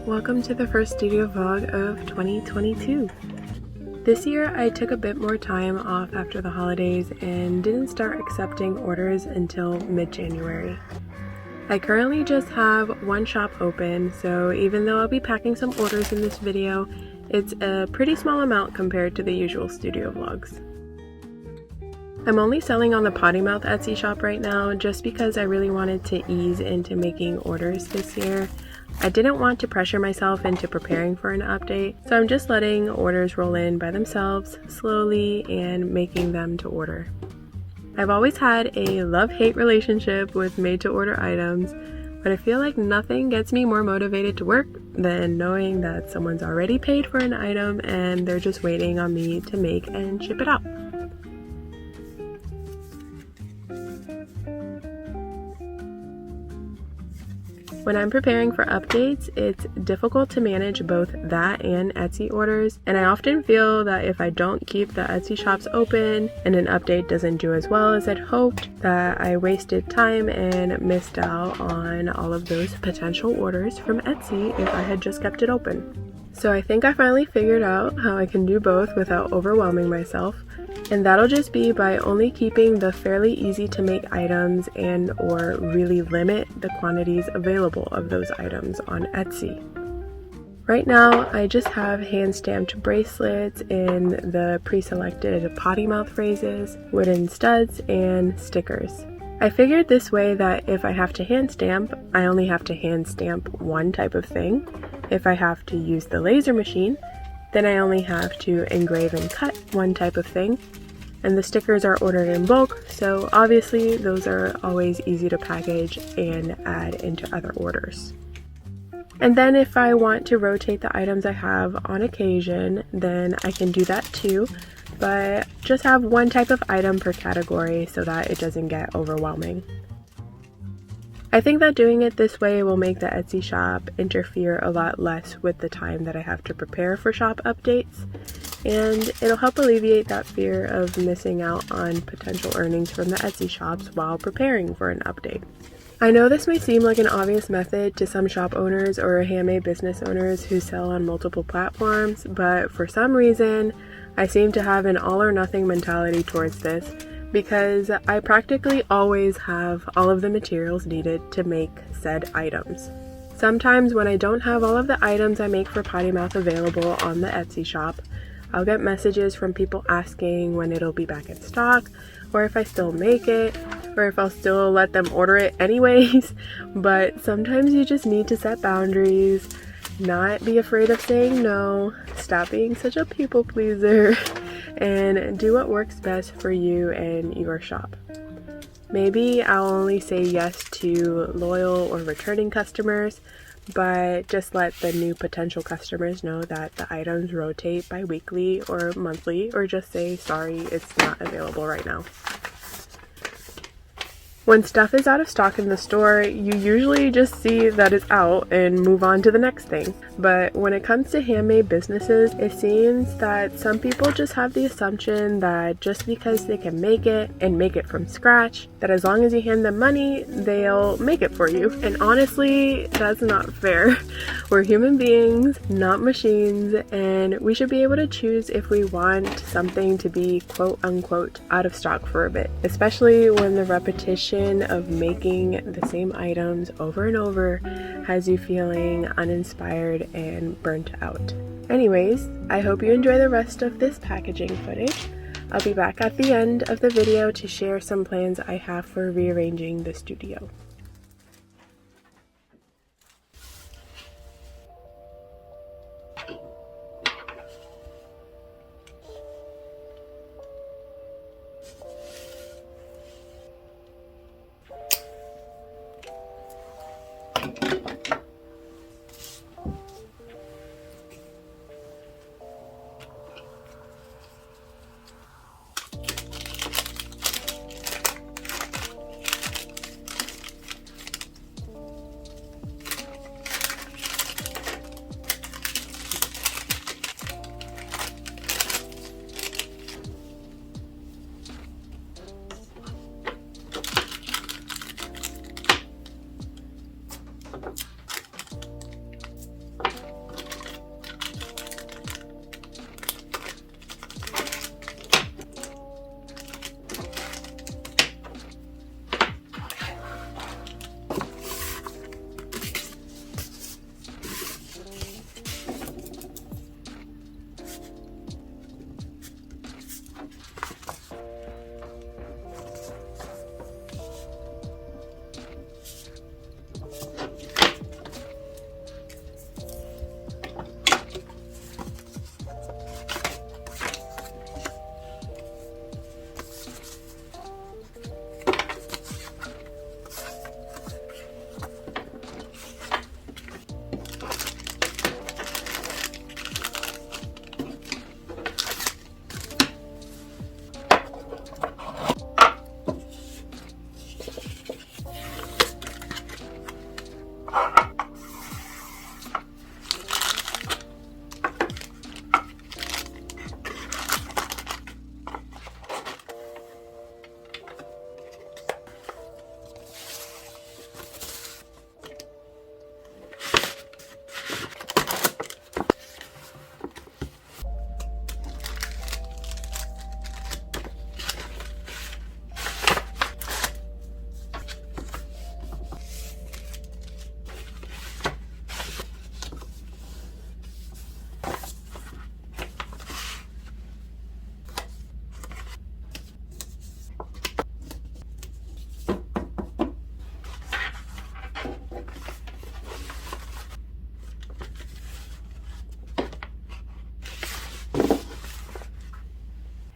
Welcome to the first studio vlog of 2022. This year I took a bit more time off after the holidays and didn't start accepting orders until mid-January. I currently just have one shop open, so even though I'll be packing some orders in this video, it's a pretty small amount compared to the usual studio vlogs. I'm only selling on the Potty Mouth Etsy shop right now just because I really wanted to ease into making orders this year. I didn't want to pressure myself into preparing for an update, so I'm just letting orders roll in by themselves slowly and making them to order. I've always had a love-hate relationship with made-to-order items, but I feel like nothing gets me more motivated to work than knowing that someone's already paid for an item and they're just waiting on me to make and ship it out. When I'm preparing for updates, it's difficult to manage both that and Etsy orders, and I often feel that if I don't keep the Etsy shops open and an update doesn't do as well as I'd hoped, that I wasted time and missed out on all of those potential orders from Etsy if I had just kept it open. So I think I finally figured out how I can do both without overwhelming myself, and that'll just be by only keeping the fairly easy to make items and or really limit the quantities available of those items on Etsy. Right now I just have hand stamped bracelets in the pre-selected potty mouth phrases, wooden studs, and stickers. I figured this way that if I have to hand stamp, I only have to hand stamp one type of thing. If I have to use the laser machine, then I only have to engrave and cut one type of thing. And the stickers are ordered in bulk, so obviously those are always easy to package and add into other orders. And then if I want to rotate the items I have on occasion, then I can do that too, but just have one type of item per category so that it doesn't get overwhelming. I think that doing it this way will make the Etsy shop interfere a lot less with the time that I have to prepare for shop updates, and it'll help alleviate that fear of missing out on potential earnings from the Etsy shops while preparing for an update. I know this may seem like an obvious method to some shop owners or handmade business owners who sell on multiple platforms, but for some reason, I seem to have an all or nothing mentality towards this, because I practically always have all of the materials needed to make said items. Sometimes when I don't have all of the items I make for Potty Mouth available on the Etsy shop, I'll get messages from people asking when it'll be back in stock, or if I still make it, or if I'll still let them order it anyways. But sometimes you just need to set boundaries, not be afraid of saying no, stop being such a people pleaser, and do what works best for you and your shop. Maybe I'll only say yes to loyal or returning customers, but just let the new potential customers know that the items rotate bi-weekly or monthly, or just say, sorry, it's not available right now. When stuff is out of stock in the store, you usually just see that it's out and move on to the next thing. But when it comes to handmade businesses, it seems that some people just have the assumption that just because they can make it and make it from scratch, that as long as you hand them money, they'll make it for you. And honestly, that's not fair. We're human beings, not machines, and we should be able to choose if we want something to be quote unquote out of stock for a bit, especially when the repetition of making the same items over and over has you feeling uninspired and burnt out. Anyways, I hope you enjoy the rest of this packaging footage. I'll be back at the end of the video to share some plans I have for rearranging the studio.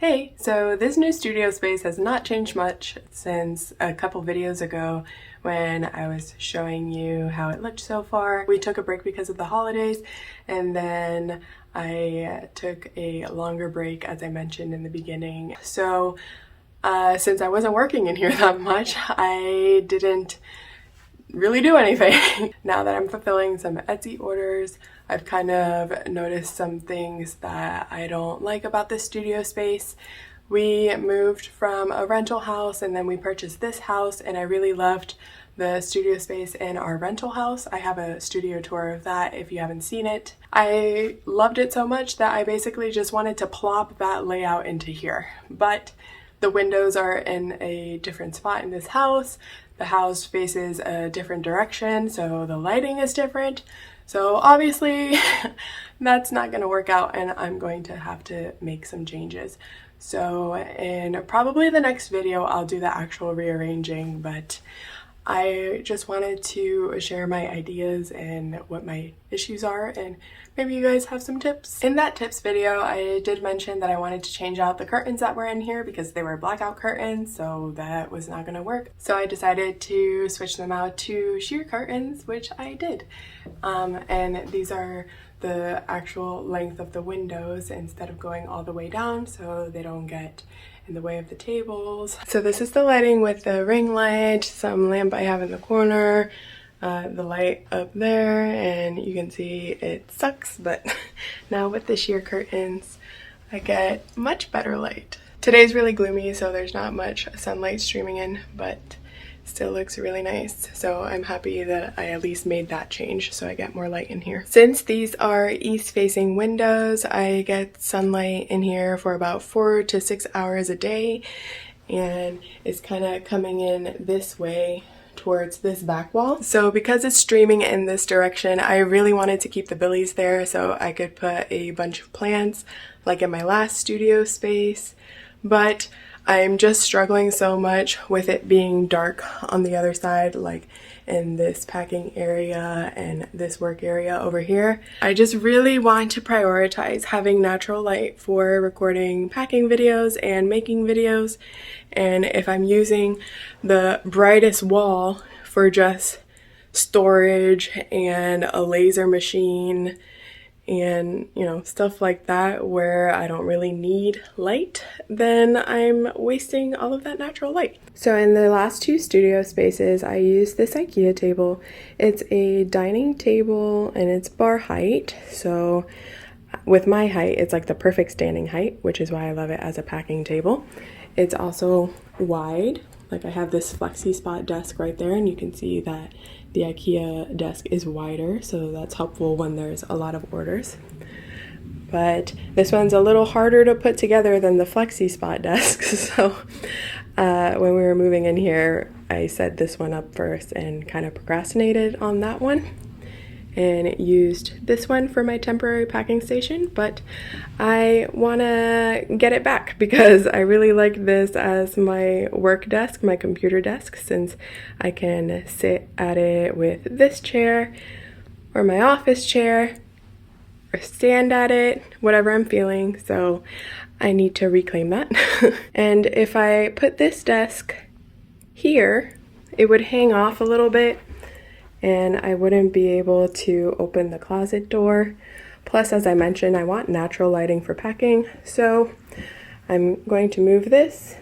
Hey, so this new studio space has not changed much since a couple videos ago when I was showing you how it looked so far. We took a break because of the holidays, and then I took a longer break, as I mentioned in the beginning. So since I wasn't working in here that much, I didn't really do anything. Now that I'm fulfilling some Etsy orders, I've kind of noticed some things that I don't like about this studio space. We moved from a rental house and then we purchased this house, and I really loved the studio space in our rental house. I have a studio tour of that if you haven't seen it. I loved it so much that I basically just wanted to plop that layout into here. But the windows are in a different spot in this house. The house faces a different direction, so the lighting is different. So obviously that's not going to work out, and I'm going to have to make some changes. So in probably the next video, I'll do the actual rearranging, but I just wanted to share my ideas and what my issues are, and maybe you guys have some tips. In that tips video, I did mention that I wanted to change out the curtains that were in here because they were blackout curtains, so that was not gonna work. So I decided to switch them out to sheer curtains, which I did. And these are the actual length of the windows instead of going all the way down, so they don't get in the way of the tables. So this is the lighting with the ring light, some lamp I have in the corner, the light up there, and you can see it sucks, but now with the sheer curtains I get much better light. Today's really gloomy, so there's not much sunlight streaming in, but still looks really nice. So I'm happy that I at least made that change so I get more light in here. Since these are east facing windows, I get sunlight in here for about 4 to 6 hours a day, and it's kind of coming in this way towards this back wall. So because it's streaming in this direction, I really wanted to keep the billies there so I could put a bunch of plants like in my last studio space, but I'm just struggling so much with it being dark on the other side, like in this packing area and this work area over here. I just really want to prioritize having natural light for recording packing videos and making videos. And if I'm using the brightest wall for just storage and a laser machine and, you know, stuff like that where I don't really need light, then I'm wasting all of that natural light. So in the last two studio spaces, I used this IKEA table. It's a dining table and it's bar height. So with my height, it's like the perfect standing height, which is why I love it as a packing table. It's also wide. Like I have this flexi spot desk right there, and you can see that the IKEA desk is wider, so that's helpful when there's a lot of orders. But this one's a little harder to put together than the flexi spot desk, so when we were moving in here, I set this one up first and kind of procrastinated on that one and used this one for my temporary packing station, but I want to get it back because I really like this as my work desk, my computer desk, since I can sit at it with this chair or my office chair or stand at it, whatever I'm feeling. So I need to reclaim that. And if I put this desk here, it would hang off a little bit and I wouldn't be able to open the closet door. Plus, as I mentioned, I want natural lighting for packing, so I'm going to move this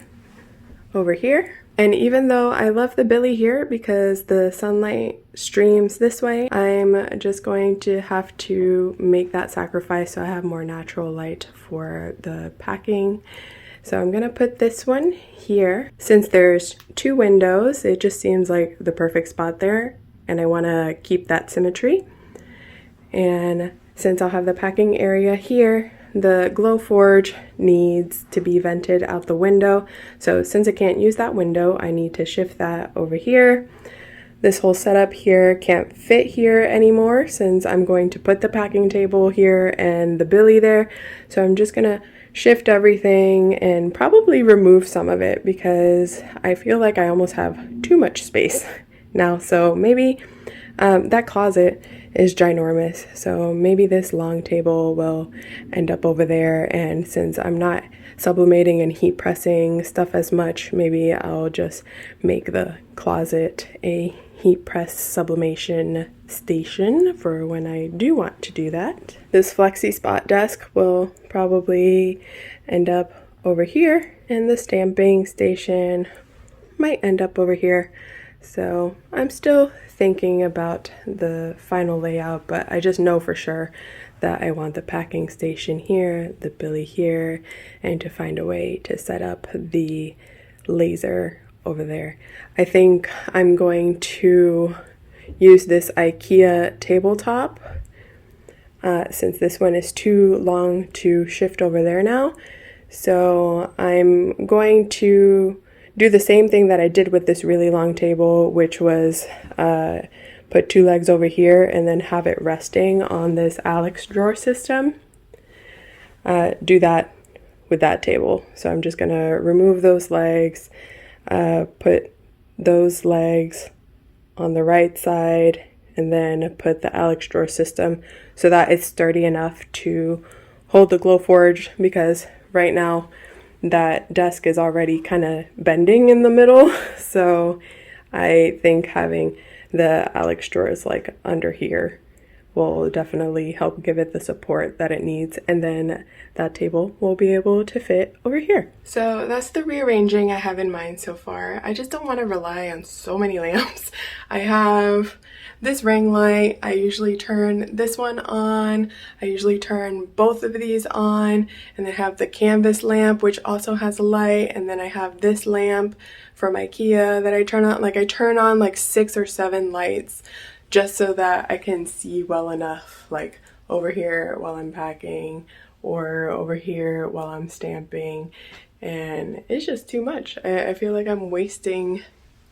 over here. And even though I love the billy here because the sunlight streams this way, I'm just going to have to make that sacrifice so I have more natural light for the packing. So I'm gonna put this one here. Since there's two windows, it just seems like the perfect spot there, and I want to keep that symmetry. And since I'll have the packing area here, the Glowforge needs to be vented out the window. So since I can't use that window, I need to shift that over here. This whole setup here can't fit here anymore since I'm going to put the packing table here and the billy there. So I'm just gonna shift everything and probably remove some of it because I feel like I almost have too much space now. So maybe that closet is ginormous. So maybe this long table will end up over there, and since I'm not sublimating and heat pressing stuff as much, maybe I'll just make the closet a heat press sublimation station for when I do want to do that. This flexi spot desk will probably end up over here, and the stamping station might end up over here. So I'm still thinking about the final layout, but I just know for sure that I want the packing station here, the Billy here, and to find a way to set up the laser over there. I think I'm going to use this IKEA tabletop since this one is too long to shift over there now. So I'm going to do the same thing that I did with this really long table, which was put 2 legs over here and then have it resting on this Alex drawer system. Do that with that table. So I'm just gonna remove those legs, put those legs on the right side, and then put the Alex drawer system so that it's sturdy enough to hold the Glowforge, because right now that desk is already kind of bending in the middle. So I think having the Alex drawers like under here will definitely help give it the support that it needs, and then that table will be able to fit over here. So that's the rearranging I have in mind so far. I just don't want to rely on so many lamps. I have this ring light. I usually turn this one on. I usually turn both of these on, and then have the canvas lamp, which also has a light, and then I have this lamp from IKEA that I turn on. Like I turn on like 6 or 7 lights just so that I can see well enough, like over here while I'm packing or over here while I'm stamping. And it's just too much. I feel like I'm wasting,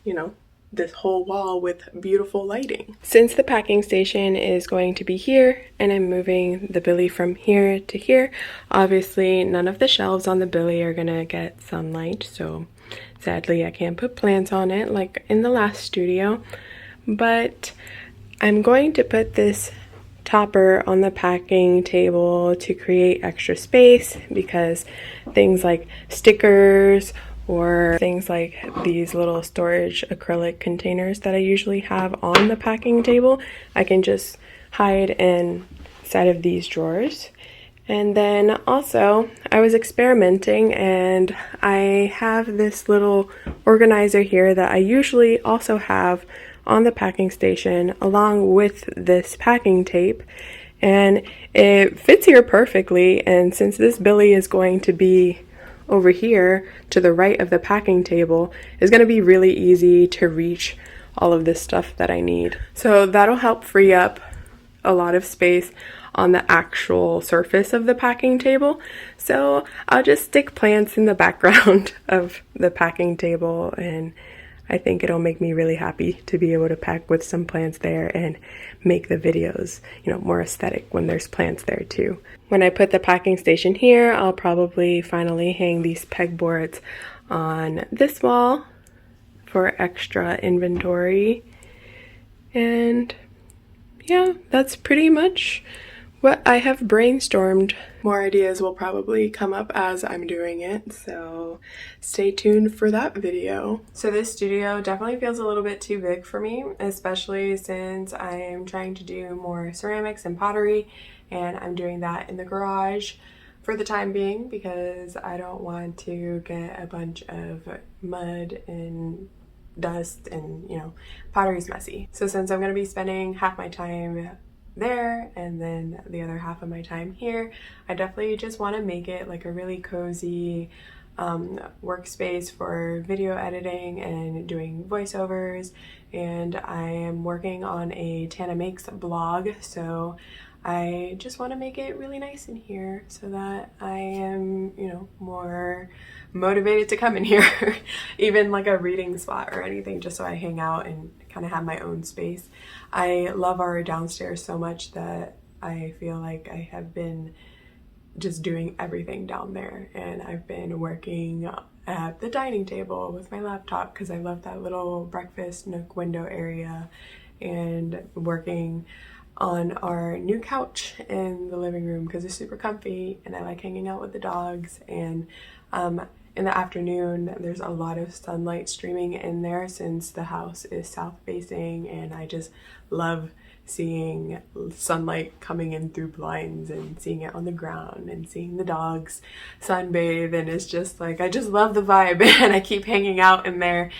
you know, this whole wall with beautiful lighting. Since the packing station is going to be here and I'm moving the Billy from here to here, obviously none of the shelves on the Billy are gonna get sunlight, so sadly I can't put plants on it like in the last studio. But I'm going to put this topper on the packing table to create extra space, because things like stickers or things like these little storage acrylic containers that I usually have on the packing table, I can just hide inside of these drawers. And then also I was experimenting, and I have this little organizer here that I usually also have on the packing station along with this packing tape, and it fits here perfectly. And since this Billy is going to be over here to the right of the packing table, it's going to be really easy to reach all of this stuff that I need. So that'll help free up a lot of space on the actual surface of the packing table. So I'll just stick plants in the background of the packing table, and I think it'll make me really happy to be able to pack with some plants there and make the videos, you know, more aesthetic when there's plants there too. When I put the packing station here, I'll probably finally hang these pegboards on this wall for extra inventory. And yeah, that's pretty much what I have brainstormed. More ideas will probably come up as I'm doing it, so stay tuned for that video. So this studio definitely feels a little bit too big for me, especially since I am trying to do more ceramics and pottery, and I'm doing that in the garage for the time being because I don't want to get a bunch of mud and dust, and you know, pottery's messy. So since I'm going to be spending half my time there and then the other half of my time here, I definitely just want to make it like a really cozy workspace for video editing and doing voiceovers. And I am working on a Tana Makes blog, so I just want to make it really nice in here so that I am, you know, more motivated to come in here. Even like a reading spot or anything, just so I hang out and kind of have my own space. I love our downstairs so much that I feel like I have been just doing everything down there, and I've been working at the dining table with my laptop because I love that little breakfast nook window area, and working on our new couch in the living room because it's super comfy and I like hanging out with the dogs. And in the afternoon there's a lot of sunlight streaming in there since the house is south facing, and I just love seeing sunlight coming in through blinds and seeing it on the ground and seeing the dogs sunbathe, and it's just like I just love the vibe and I keep hanging out in there.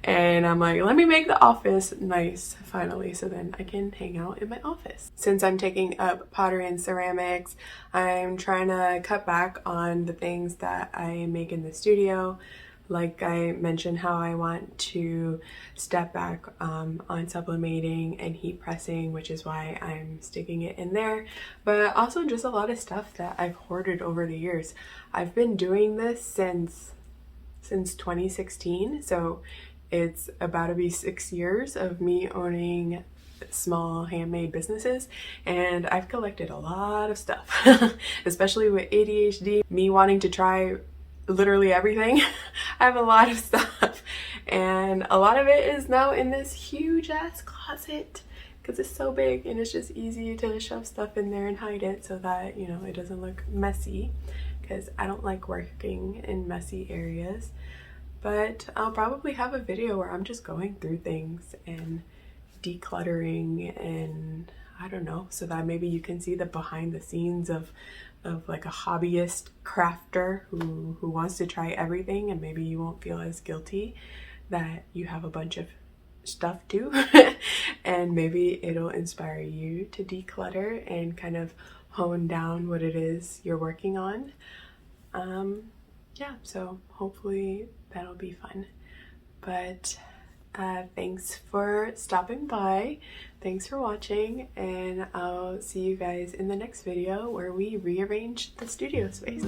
And I'm like, let me make the office nice finally so then I can hang out in my office. Since I'm taking up pottery and ceramics, I'm trying to cut back on the things that I make in the studio. Like I mentioned how I want to step back on sublimating and heat pressing, which is why I'm sticking it in there. But also just a lot of stuff that I've hoarded over the years. I've been doing this since 2016, so it's about to be 6 years of me owning small handmade businesses, and I've collected a lot of stuff, especially with ADHD, me wanting to try literally everything. I have a lot of stuff, and a lot of it is now in this huge ass closet because it's so big and it's just easy to shove stuff in there and hide it so that, you know, it doesn't look messy, because I don't like working in messy areas. But I'll probably have a video where I'm just going through things and decluttering, and I don't know, so that maybe you can see the behind the scenes of like a hobbyist crafter who wants to try everything, and maybe you won't feel as guilty that you have a bunch of stuff too. And maybe it'll inspire you to declutter and kind of hone down what it is you're working on. Yeah, so hopefully that'll be fun. But thanks for stopping by, thanks for watching, and I'll see you guys in the next video where we rearrange the studio space.